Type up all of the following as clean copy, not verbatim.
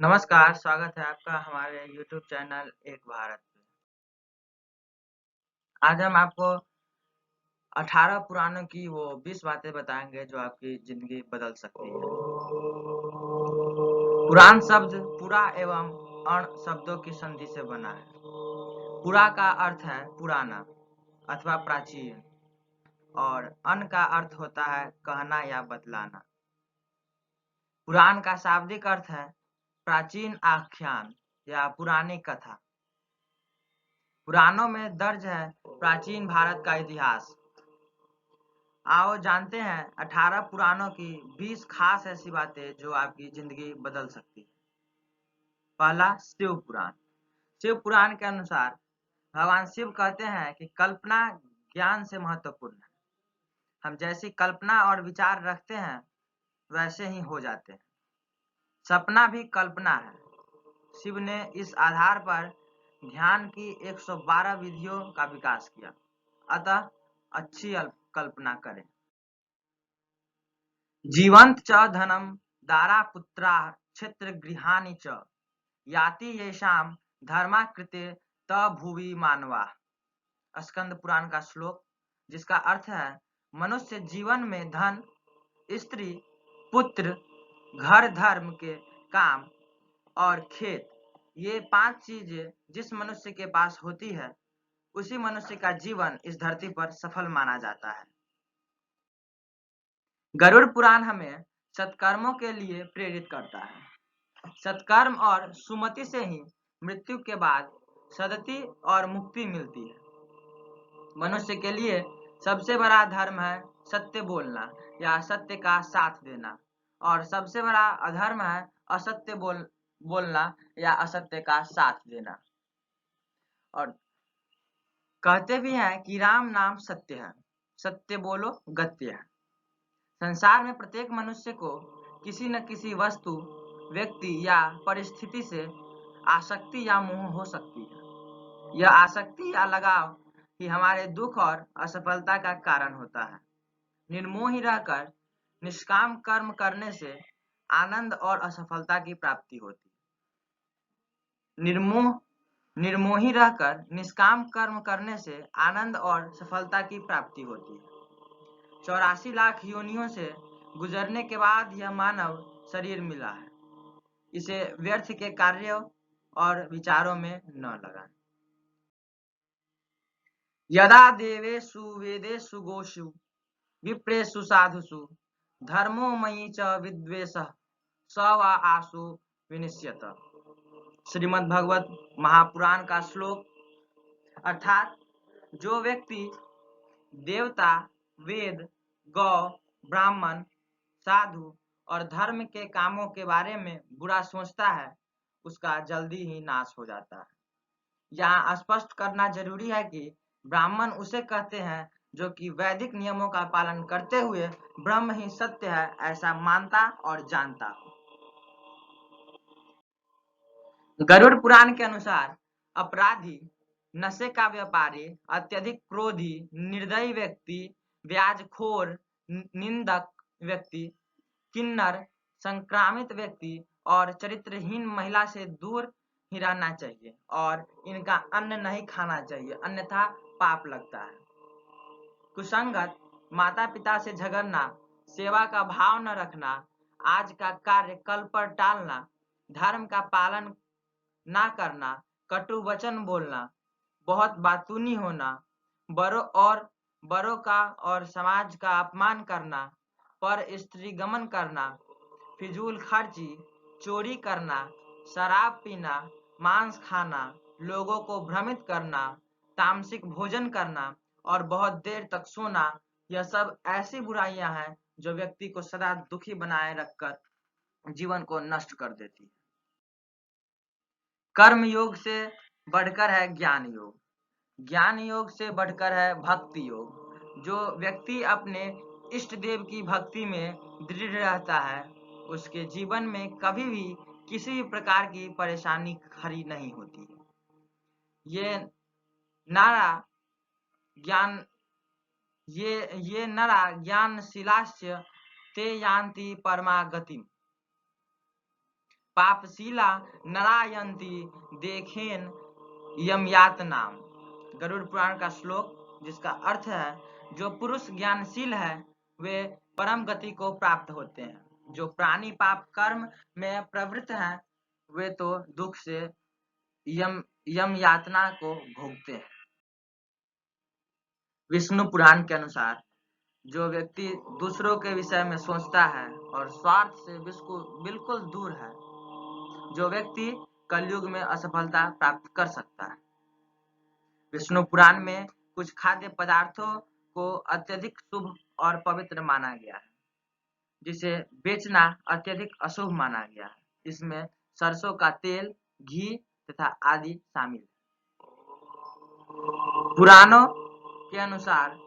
नमस्कार, स्वागत है आपका हमारे YouTube चैनल एक भारत पे। आज हम आपको 18 पुराणों की वो 20 बातें बताएंगे जो आपकी जिंदगी बदल सकती है। पुराण शब्द पुरा एवं अण शब्दों की संधि से बना है। पुरा का अर्थ है पुराना अथवा प्राचीन और अन का अर्थ होता है कहना या बतलाना। पुराण का शाब्दिक अर्थ है प्राचीन आख्यान या पुरानी कथा। पुराणों में दर्ज है प्राचीन भारत का इतिहास। आओ जानते हैं 18 पुराणों की 20 खास ऐसी बातें जो आपकी जिंदगी बदल सकती है। पहला, शिव पुराण। शिव पुराण के अनुसार भगवान शिव कहते हैं कि कल्पना ज्ञान से महत्वपूर्ण है। हम जैसी कल्पना और विचार रखते हैं वैसे ही हो जाते हैं। सपना भी कल्पना है। शिव ने इस आधार पर ध्यान की 112 विधियों का विकास किया। अतः अच्छी कल्पना करें। जीवंत च धनम दारापुत्रा क्षेत्र गृहाणि च याति येषाम धर्माकृते त भुवि मानवा। स्कंद पुराण का श्लोक, जिसका अर्थ है मनुष्य जीवन में धन, स्त्री, पुत्र, घर, धर्म के काम और खेत, ये 5 चीजें जिस मनुष्य के पास होती है उसी मनुष्य का जीवन इस धरती पर सफल माना जाता है। गरुड़ पुराण हमें सत्कर्मों के लिए प्रेरित करता है। सत्कर्म और सुमति से ही मृत्यु के बाद सद्गति और मुक्ति मिलती है। मनुष्य के लिए सबसे बड़ा धर्म है सत्य बोलना या सत्य का साथ देना, और सबसे बड़ा अधर्म है असत्य बोलना या असत्य का साथ देना। और कहते भी हैं कि राम नाम सत्य है, सत्य बोलो गत्य है। संसार में प्रत्येक मनुष्य को किसी न किसी वस्तु, व्यक्ति या परिस्थिति से आसक्ति या मोह हो सकती है। यह आसक्ति या लगाव ही हमारे दुख और असफलता का कारण होता है। निर्मोही रहकर निष्काम कर्म करने से आनंद और असफलता की प्राप्ति होती है। निर्मोही रहकर निष्काम कर्म करने से आनंद और सफलता की प्राप्ति होती है। 84 लाख योनियों से गुजरने के बाद यह मानव शरीर मिला है। इसे व्यर्थ के कार्यों और विचारों में न लगाएं। यदा देवेषु वेदेषु गोषु विप्रेषु साधुषु धर्मो मयि च विद्वेषः स वा आसु विनिश्यत। श्रीमद् भगवत महापुराण का श्लोक, अर्थात जो व्यक्ति देवता, वेद, गौ, ब्राह्मण, साधु और धर्म के कामों के बारे में बुरा सोचता है उसका जल्दी ही नाश हो जाता है। यहाँ स्पष्ट करना जरूरी है कि ब्राह्मण उसे कहते हैं जो कि वैदिक नियमों का पालन करते हुए ब्रह्म ही सत्य है ऐसा मानता और जानता हो। गरुड़ पुराण के अनुसार अपराधी, नशे का व्यापारी, अत्यधिक क्रोधी, निर्दयी व्यक्ति, ब्याजखोर, निंदक व्यक्ति, किन्नर, संक्रामित व्यक्ति और चरित्रहीन महिला से दूर ही रहना चाहिए और इनका अन्न नहीं खाना चाहिए, अन्यथा पाप लगता है। कुसंगत, माता पिता से झगड़ना, सेवा का भाव न रखना, आज का कार्य कल पर टालना, धर्म का पालन ना करना, कटु वचन बोलना, बहुत बातूनी होना, बड़ों का और समाज का अपमान करना, पर स्त्री गमन करना, फिजूल खर्ची, चोरी करना, शराब पीना, मांस खाना, लोगों को भ्रमित करना, तामसिक भोजन करना और बहुत देर तक सोना, यह सब ऐसी बुराइयां हैं जो व्यक्ति को सदा दुखी बनाए रखकर जीवन को नष्ट कर देती है। कर्म योग से बढ़कर है ज्ञान योग, ज्ञान योग से बढ़कर है भक्ति योग। जो व्यक्ति अपने इष्ट देव की भक्ति में दृढ़ रहता है उसके जीवन में कभी भी किसी भी प्रकार की परेशानी खड़ी नहीं होती है। ये नारा ज्ञान ये नरा ज्ञानशीलास्य ते यान्ति परमागतिम। पापशीला नारायंती देखेन यमयातनाम। गरुड़ पुराण का श्लोक, जिसका अर्थ है जो पुरुष ज्ञानशील है वे परम गति को प्राप्त होते हैं, जो प्राणी पाप कर्म में प्रवृत्त हैं वे तो दुख से यम यातना को भोगते हैं। विष्णु पुराण के अनुसार जो व्यक्ति दूसरों के विषय में सोचता है और स्वार्थ से बिल्कुल दूर है, जो व्यक्ति कलयुग में असफलता प्राप्त कर सकता है। विष्णु पुराण में कुछ खाद्य पदार्थों को अत्यधिक शुभ और पवित्र माना गया है, जिसे बेचना अत्यधिक अशुभ माना गया है। इसमें सरसों का तेल, घी तथा आदि शामिल है। पुराणों के अनुसार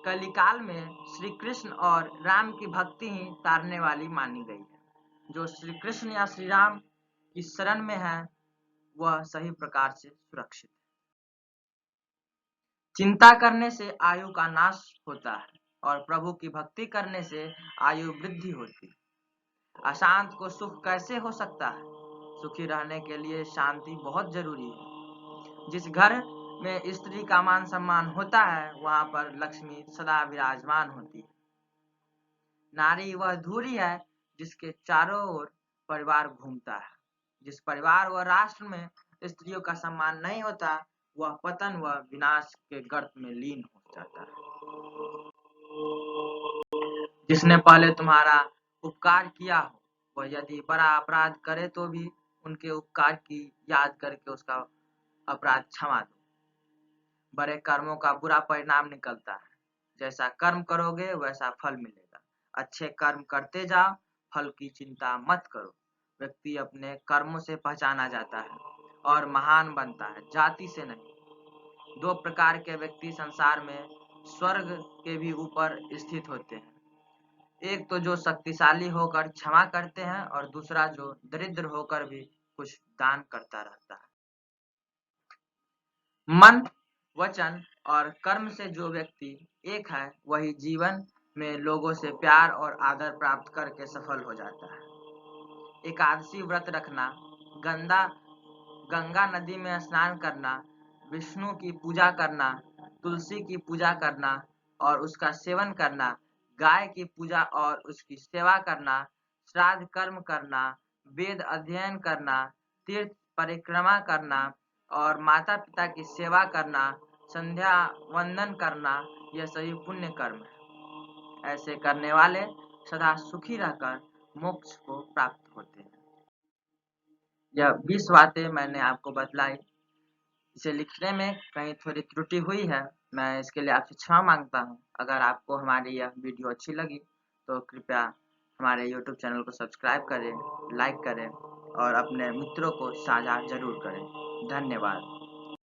कलिकाल में श्री कृष्ण और राम की भक्ति ही तारने वाली मानी गई है। जो श्री कृष्ण या श्री राम की शरण में है वह सही प्रकार से सुरक्षित है। चिंता करने से आयु का नाश होता है और प्रभु की भक्ति करने से आयु वृद्धि होती है। अशांत को सुख कैसे हो सकता है? सुखी रहने के लिए शांति बहुत जरूरी है। जिस घर में स्त्री का मान सम्मान होता है वहां पर लक्ष्मी सदा विराजमान होती है। नारी वह धुरी है जिसके चारों ओर परिवार घूमता है। जिस परिवार व राष्ट्र में स्त्रियों का सम्मान नहीं होता वह पतन व विनाश के गर्त में लीन हो जाता है। जिसने पहले तुम्हारा उपकार किया हो वह यदि बड़ा अपराध करे तो भी उनके उपकार की याद करके उसका अपराध क्षमा दो। बड़े कर्मों का बुरा परिणाम निकलता है। जैसा कर्म करोगे वैसा फल मिलेगा। अच्छे कर्म करते जाओ, फल की चिंता मत करो। व्यक्ति अपने कर्मों से पहचाना जाता है और महान बनता है, जाति से नहीं। दो प्रकार के व्यक्ति संसार में स्वर्ग के भी ऊपर स्थित होते हैं। एक तो जो शक्तिशाली होकर क्षमा करते हैं और दूसरा जो दरिद्र होकर भी कुछ दान करता रहता है। मन, वचन और कर्म से जो व्यक्ति एक है वही जीवन में लोगों से प्यार और आदर प्राप्त करके सफल हो जाता है। एकादशी व्रत रखना, गंगा नदी में स्नान करना, विष्णु की पूजा करना, तुलसी की पूजा करना और उसका सेवन करना, गाय की पूजा और उसकी सेवा करना, श्राद्ध कर्म करना, वेद अध्ययन करना, तीर्थ परिक्रमा करना और माता पिता की सेवा करना, संध्या वंदन करना, यह सभी पुण्य कर्म है। ऐसे करने वाले सदा सुखी रहकर मोक्ष को प्राप्त होते हैं। यह 20 बातें मैंने आपको बतलाई। इसे लिखने में कहीं थोड़ी त्रुटि हुई है, मैं इसके लिए आपसे क्षमा मांगता हूँ। अगर आपको हमारी यह वीडियो अच्छी लगी तो कृपया हमारे YouTube चैनल को सब्सक्राइब करें, लाइक करें और अपने मित्रों को साझा जरूर करें। धन्यवाद।